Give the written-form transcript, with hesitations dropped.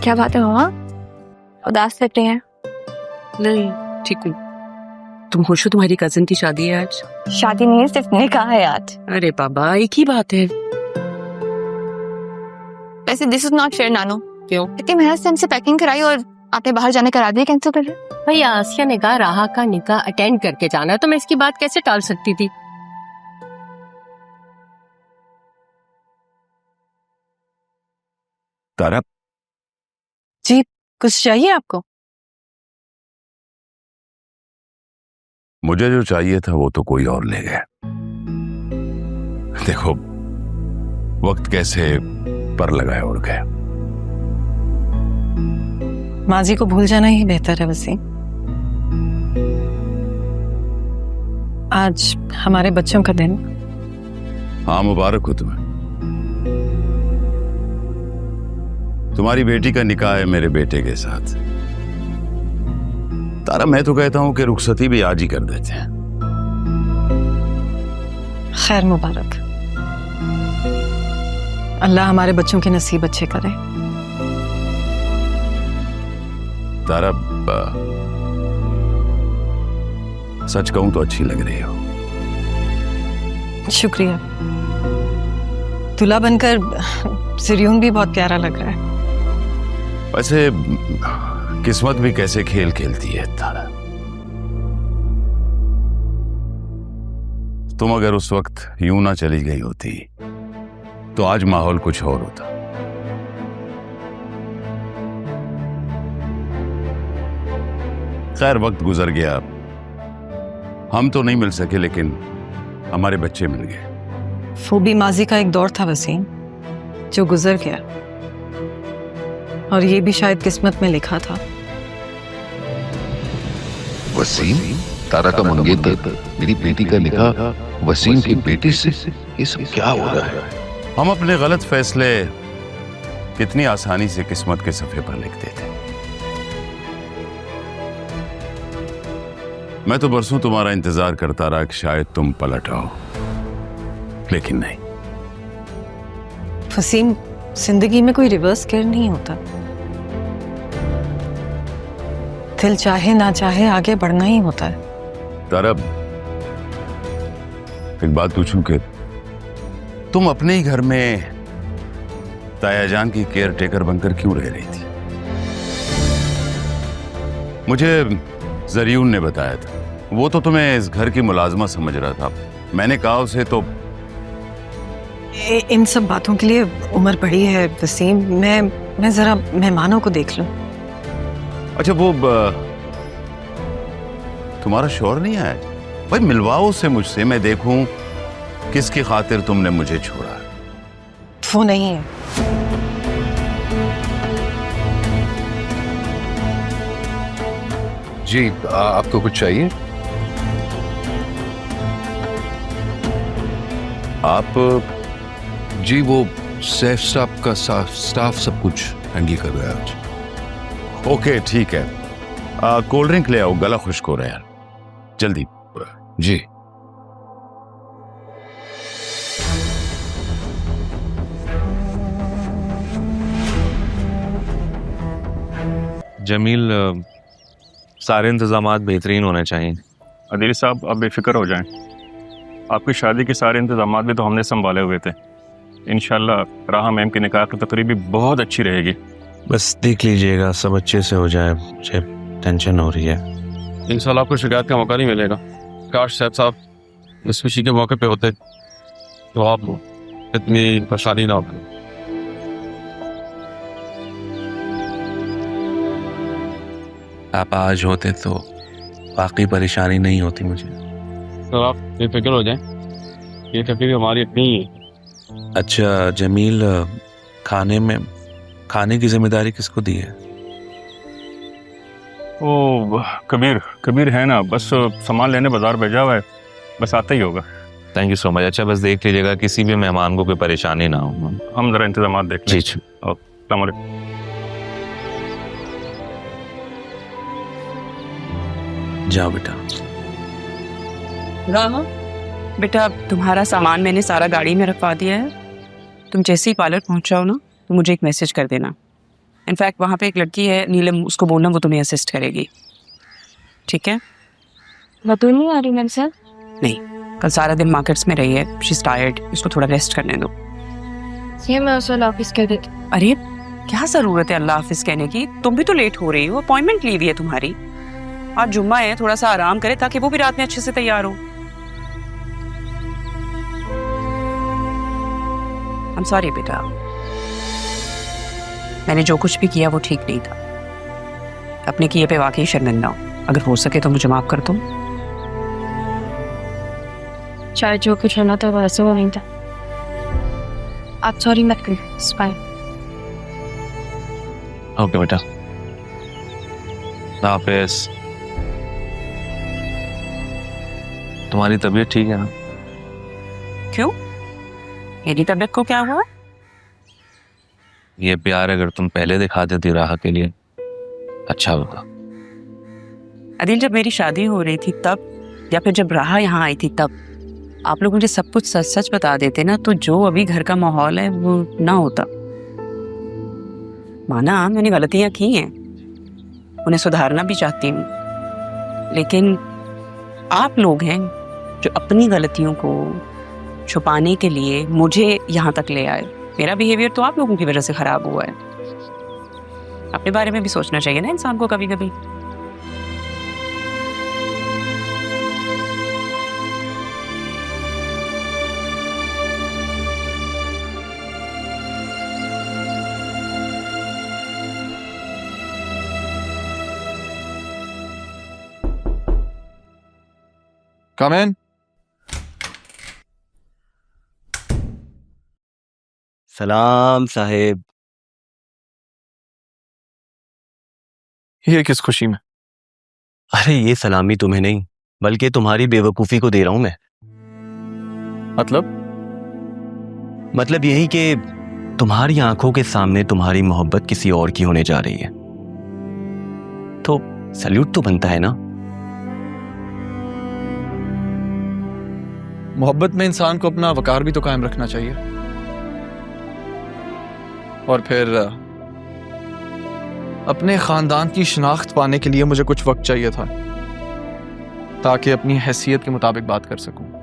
क्या बात है मामा, उदास लग रही हैं? नहीं, ठीक हूँ। तुम खुश हो? तुम्हारी कजिन की शादी है आज? शादी नहीं है, सिर्फ निकाह है आज। अरे बाबा, एक ही बात है। वैसे दिस इज नॉट फेयर नानू। क्यों? इतनी मेहनत से हमसे पैकिंग कराई और आपने बाहर जाने करा दिया, कैंसिल कर रहे? भाई आसिया ने कहा राहा का निकाह अटेंड करके जाना है, तो मैं इसकी बात कैसे टाल सकती थी? तारा, जी, कुछ चाहिए आपको? मुझे जो चाहिए था वो तो कोई और ले गया। देखो वक्त कैसे पर लगाए उड़ गया। माजी को भूल जाना ही बेहतर है वसीम। आज हमारे बच्चों का दिन। हाँ, मुबारक हो तुम्हें। तुम्हारी बेटी का निकाह है मेरे बेटे के साथ। तारा, मैं तो कहता हूं कि रुखसती भी आज ही कर देते हैं। खैर मुबारक। अल्लाह हमारे बच्चों के नसीब अच्छे करे। तारा, सच कहूं तो अच्छी लग रही हो। शुक्रिया। दूल्हा बनकर सिरियून भी बहुत प्यारा लग रहा है। वैसे किस्मत भी कैसे खेल खेलती है तारा। तुम अगर उस वक्त यूं ना चली गई होती तो आज माहौल कुछ और होता। खैर, वक्त गुजर गया। हम तो नहीं मिल सके, लेकिन हमारे बच्चे मिल गए। वो भी माजी का एक दौर था वसीम, जो गुजर गया, और ये भी शायद किस्मत में लिखा था। वसीम, तारा का मंगेतर, मेरी बेटी का निकाह वसीम की बेटी से, ये सब क्या हो रहा है? हम अपने गलत फैसले कितनी आसानी से किस्मत के सफ़े पर लिख देते। मैं तो बरसों तुम्हारा इंतजार करता रहा कि शायद तुम पलट आओ, लेकिन नहीं। वसीम, जिंदगी में कोई रिवर्स गियर नहीं होता। दिल चाहे ना चाहे आगे बढ़ना ही होता है। तारा, एक बात पूछूं कि तुम अपने ही घर में ताया जान की केयर टेकर बनकर क्यों रह रही थी? मुझे जरियून ने बताया था। वो तो तुम्हें इस घर की मुलाजमा समझ रहा था। मैंने कहा उसे तो इन सब बातों के लिए उम्र बड़ी है वसीम। मैं जरा मेहमानों को देख लूं। अच्छा, वो तुम्हारा शौहर नहीं आया? भाई मिलवाओ उसे मुझसे, मैं देखूं किसकी खातिर तुमने मुझे छोड़ा। वो नहीं है। जी, आपको कुछ चाहिए? आप जी, वो सेफ स्टाफ का स्टाफ सब कुछ हैंडल कर रहा है आज। ओके, ठीक है। कोल्ड ड्रिंक ले आओ, गला खुश्क हो रहा है यार, जल्दी। जी। जमील, सारे इंतजामात बेहतरीन होने चाहिए। अदील साहब, आप बेफिक्र हो जाएं। आपकी शादी के सारे इंतजामात भी तो हमने संभाले हुए थे। इंशाल्लाह राहा मैम की निकाह की तकरीब भी बहुत अच्छी रहेगी। बस देख लीजिएगा, सब अच्छे से हो जाए, मुझे टेंशन हो रही है। इंशाल्लाह आपको शिकायत का मौका नहीं मिलेगा। काश साहब साहब इस खुशी के मौके पे होते तो आप इतनी परेशानी ना होती। आप आज होते तो बाकी परेशानी नहीं होती मुझे। तो आप बेफिक्र हो जाएं, ये तकलीफ हमारी इतनी ही है। अच्छा जमील, खाने की जिम्मेदारी किसको दी है? ओ कबीर है ना, बस सामान लेने बाजार भेजा हुआ है, बस आता ही होगा। Thank you so much. अच्छा बस देख लीजिएगा किसी भी मेहमान को कोई परेशानी ना हो। हम जरा इंतजाम देख लें। जी। अस्सलाम वालेकुम। जाओ बेटा। राहा, बेटा तुम्हारा सामान मैंने सारा गाड़ी में रखवा दिया है। तुम जैसे ही पार्लर पहुंच जाओ ना तो मुझे एक मैसेज कर देना। इनफैक्ट वहाँ पे एक लड़की है नीलम, उसको बोलना वो तुम्हें असिस्ट करेगी, ठीक है? बतूल नहीं आ रही मेरे साथ? नहीं, कल सारा दिन मार्केट्स में रही है, शी इज टायर्ड, उसको थोड़ा रेस्ट करने दो। ये मैं उस वाला ऑफिस कह देती। अरे क्या जरूरत है अल्लाह हाफिज कहने की? तुम भी तो लेट हो रही हो, अपॉइंटमेंट ली हुई है तुम्हारी। आज जुम्मा है, थोड़ा सा आराम करे ताकि वो भी रात में अच्छे से तैयार हो। I'm sorry बेटा, मैंने जो कुछ भी किया वो ठीक नहीं था। अपने किए पे वाकई शर्मिंदा हूं। अगर हो सके तो मुझे माफ कर दो। चाहे जो कुछ होना था वो ऐसे वो नहीं था। आप सॉरी मत करिए, इट्स फाइन। ओके बेटा, हाफिज। तुम्हारी तबीयत ठीक है ना? क्यों? मेरी तबीयत को क्या हुआ? ये प्यार अगर तुम पहले दिखा देती राह के लिए अच्छा होता। अदिल, जब मेरी शादी हो रही थी तब, या फिर जब राह यहाँ आई थी तब आप लोग मुझे सब कुछ सच सच बता देते ना, तो जो अभी घर का माहौल है वो ना होता। माना मैंने गलतियां की हैं, उन्हें सुधारना भी चाहती हूँ, लेकिन आप लोग हैं जो अपनी गलतियों को छुपाने के लिए मुझे यहाँ तक ले आए। मेरा बिहेवियर तो आप लोगों की वजह से खराब हुआ है। अपने बारे में भी सोचना चाहिए ना इंसान को कभी कभी। Come in. सलाम साहेब। ये किस खुशी में? अरे ये सलामी तुम्हें नहीं बल्कि तुम्हारी बेवकूफ़ी को दे रहा हूं मैं। मतलब यही कि तुम्हारी आंखों के सामने तुम्हारी मोहब्बत किसी और की होने जा रही है, तो सल्यूट तो बनता है ना। मोहब्बत में इंसान को अपना वकार भी तो कायम रखना चाहिए। और फिर अपने खानदान की शनाख्त पाने के लिए मुझे कुछ वक्त चाहिए था ताकि अपनी हैसियत के मुताबिक बात कर सकूं।